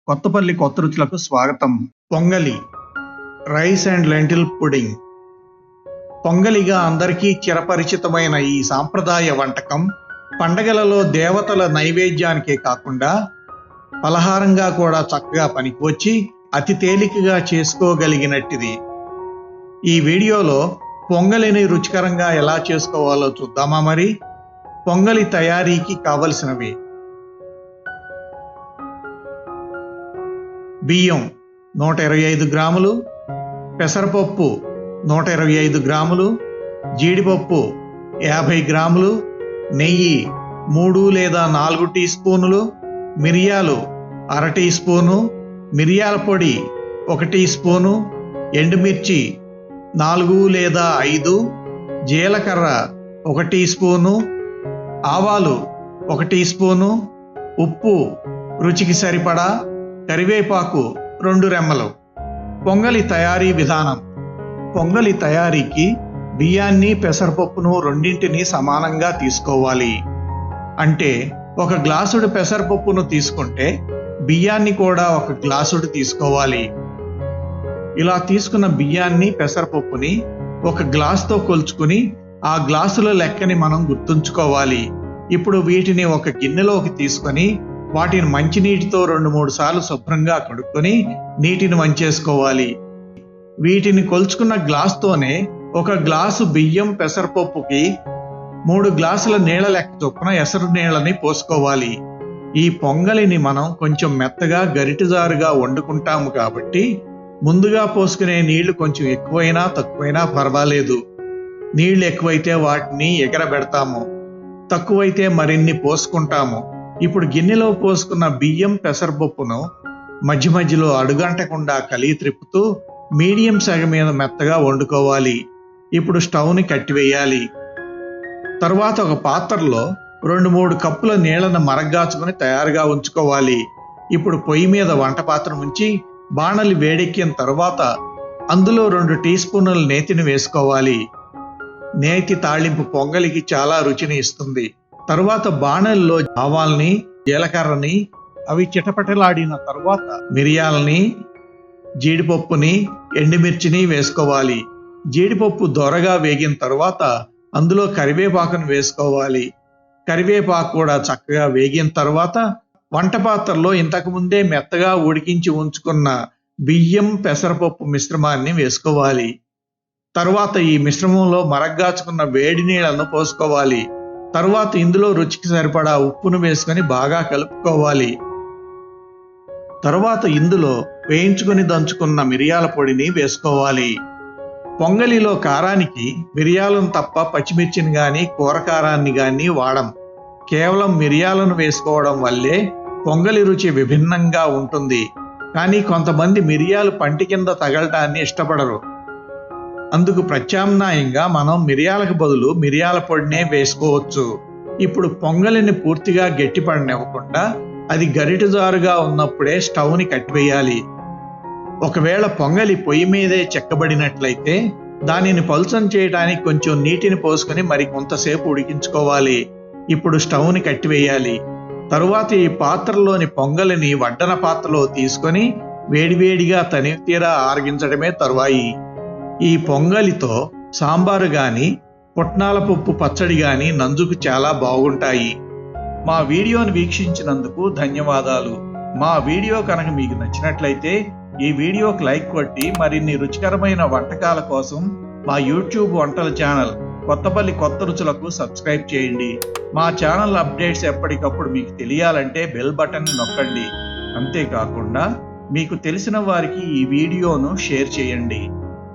కొత్తపల్లి కొత్త రుచులకు స్వాగతం. పొంగలి, రైస్ అండ్ లెంటిల్ పుడింగ్. పొంగలిగా అందరికీ చిరపరిచితమైన ఈ సాంప్రదాయ వంటకం పండగలలో దేవతల నైవేద్యానికే కాకుండా పలహారంగా కూడా చక్కగా పనికివచ్చి అతి తేలికగా చేసుకోగలిగినట్టిది. ఈ వీడియోలో పొంగలిని రుచికరంగా ఎలా చేసుకోవాలో చూద్దామా? మరి పొంగలి తయారీకి కావలసినవి: బియ్యం 125 గ్రాములు, పెసరపప్పు 125 గ్రాములు, జీడిపప్పు 50 గ్రాములు, నెయ్యి 3 లేదా 4 టీ స్పూనులు, మిరియాలు 1/2 టీ స్పూను, మిరియాల పొడి 1 టీ స్పూను, ఎండుమిర్చి 4 లేదా 5, జీలకర్ర 1 టీ స్పూను, ఆవాలు 1 టీ స్పూను, ఉప్పు రుచికి సరిపడా, కరివేపాకు 2 రెమ్మలు. పొంగలి తయారీ విధానం: పొంగలి తయారీకి బియ్యాన్ని పెసరపప్పును రెండింటిని సమానంగా తీసుకోవాలి. అంటే 1 గ్లాసుడు పెసరపప్పును తీసుకుంటే బియ్యాన్ని కూడా 1 గ్లాసుడు తీసుకోవాలి. ఇలా తీసుకున్న బియ్యాన్ని పెసరపప్పుని 1 గ్లాసుతో కొలుచుకుని ఆ గ్లాసుల లెక్కని మనం గుర్తుంచుకోవాలి. ఇప్పుడు వీటిని ఒక గిన్నెలోకి తీసుకొని వాటిని మంచినీటితో 2-3 సార్లు శుభ్రంగా కడుక్కొని నీటిని వంచేసుకోవాలి. వీటిని కొలుచుకున్న గ్లాస్తోనే 1 గ్లాసు బియ్యం పెసరపప్పుకి 3 గ్లాసుల నీళ్ల లెక్క చొప్పున ఎసరు నీళ్ళని పోసుకోవాలి. ఈ పొంగలిని మనం కొంచెం మెత్తగా గరిటెజారుగా వండుకుంటాము కాబట్టి ముందుగా పోసుకునే నీళ్లు కొంచెం ఎక్కువైనా తక్కువైనా పర్వాలేదు. నీళ్లు ఎక్కువైతే వాటిని ఎగరబెడతాము, తక్కువైతే మరిన్ని పోసుకుంటాము. ఇప్పుడు గిన్నెలో పోసుకున్న బియ్యం పెసరపప్పును మధ్య మధ్యలో అడుగంటకుండా కలిగి త్రిప్పుతూ మీడియం సెగ మీద మెత్తగా వండుకోవాలి. ఇప్పుడు స్టవ్ని కట్టివేయాలి. తర్వాత ఒక పాత్రలో 2-3 కప్పుల నీళ్లను మరగ్గాచుకుని తయారుగా ఉంచుకోవాలి. ఇప్పుడు పొయ్యి మీద వంట పాత్ర ఉంచి బాణలి వేడెక్కిన తర్వాత అందులో 2 టీ స్పూన్ల నేతిని వేసుకోవాలి. నేతి తాళింపు పొంగలికి చాలా రుచిని ఇస్తుంది. తరువాత బాణలిలో ఆవాల్ని, జీలకర్రని, అవి చిటపటలాడిన తర్వాత మిరియాలని, జీడిపప్పుని, ఎండుమిర్చిని వేసుకోవాలి. జీడిపప్పు దోరగా వేగిన తర్వాత అందులో కరివేపాకును వేసుకోవాలి. కరివేపాకు కూడా చక్కగా వేగిన తర్వాత వంట పాత్రలో ఇంతకుముందే మెత్తగా ఉడికించి ఉంచుకున్న బియ్యం పెసరపప్పు మిశ్రమాన్ని వేసుకోవాలి. తరువాత ఈ మిశ్రమంలో మరగ్గాచుకున్న వేడి నీళ్లను పోసుకోవాలి. తరువాత ఇందులో రుచికి సరిపడా ఉప్పును వేసుకొని బాగా కలుపుకోవాలి. తరువాత ఇందులో వేయించుకొని దంచుకున్న మిరియాల పొడిని వేసుకోవాలి. పొంగలిలో కారానికి మిరియాలను తప్ప పచ్చిమిర్చిని గాని కూర కారాన్ని గాని వాడం. కేవలం మిరియాలను వేసుకోవడం వల్లే పొంగలి రుచి విభిన్నంగా ఉంటుంది. కానీ కొంతమంది మిరియాలు పంటి కింద తగలటాన్ని ఇష్టపడరు. అందుకు ప్రత్యామ్నాయంగా మనం మిరియాలకు బదులు మిరియాల పొడినే వేసుకోవచ్చు. ఇప్పుడు పొంగలిని పూర్తిగా గట్టిపడనివ్వకుండా అది గరిటెజారుగా ఉన్నప్పుడే స్టవ్ని కట్టివేయాలి. ఒకవేళ పొంగలి పొయ్యి మీదే చెక్కబడినట్లయితే దానిని పలుచన చేయడానికి కొంచెం నీటిని పోసుకొని మరి కొంతసేపు ఉడికించుకోవాలి. ఇప్పుడు స్టవ్ని కట్టివేయాలి. తరువాత ఈ పాత్రలోని పొంగలిని వడ్డన పాత్రలో తీసుకొని వేడివేడిగా తనివి తీరా ఆరగించడమే తరువాయి. ఈ పొంగలితో సాంబారు గాని, పుట్నాల పప్పు పచ్చడి గాని నంజుకు చాలా బాగుంటాయి. మా వీడియోను వీక్షించినందుకు ధన్యవాదాలు. మా వీడియో కనుక మీకు నచ్చినట్లయితే ఈ వీడియోకి లైక్ కొట్టి మరిన్ని రుచికరమైన వంటకాల కోసం మా యూట్యూబ్ వంటల ఛానల్ కొత్తపల్లి కొత్త రుచులకు సబ్స్క్రైబ్ చేయండి. మా ఛానల్ అప్డేట్స్ ఎప్పటికప్పుడు మీకు తెలియాలంటే బెల్ బటన్ నొక్కండి. అంతేకాకుండా మీకు తెలిసిన వారికి ఈ వీడియోను షేర్ చేయండి.